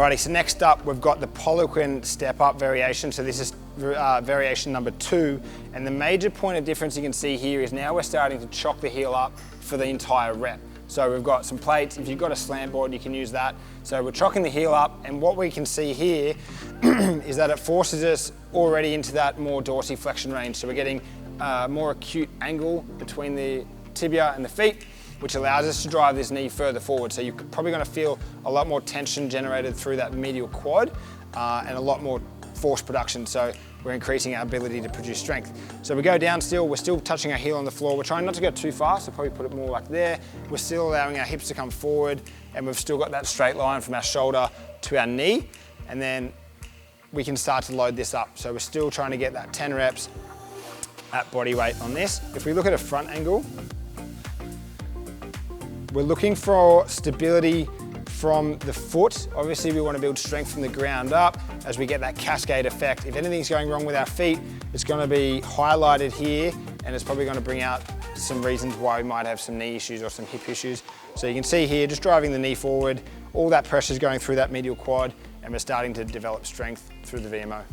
Alrighty, so next up we've got the Poliquin Step-Up variation. So this is variation number 2, and the major point of difference you can see here is now we're starting to chock the heel up for the entire rep. So we've got some plates. If you've got a slant board, you can use that. So we're chocking the heel up, and what we can see here is that it forces us already into that more dorsiflexion range. So we're getting more acute angle between the tibia and the feet, which allows us to drive this knee further forward. So you're probably gonna feel a lot more tension generated through that medial quad and a lot more force production. So we're increasing our ability to produce strength. So we go down still, we're still touching our heel on the floor. We're trying not to go too fast, so probably put it more like there. We're still allowing our hips to come forward, and we've still got that straight line from our shoulder to our knee. And then we can start to load this up. So we're still trying to get that 10 reps at body weight on this. If we look at a front angle, we're looking for stability from the foot. Obviously we want to build strength from the ground up as we get that cascade effect. If anything's going wrong with our feet, it's going to be highlighted here, and it's probably going to bring out some reasons why we might have some knee issues or some hip issues. So you can see here, just driving the knee forward, all that pressure is going through that medial quad, and we're starting to develop strength through the VMO.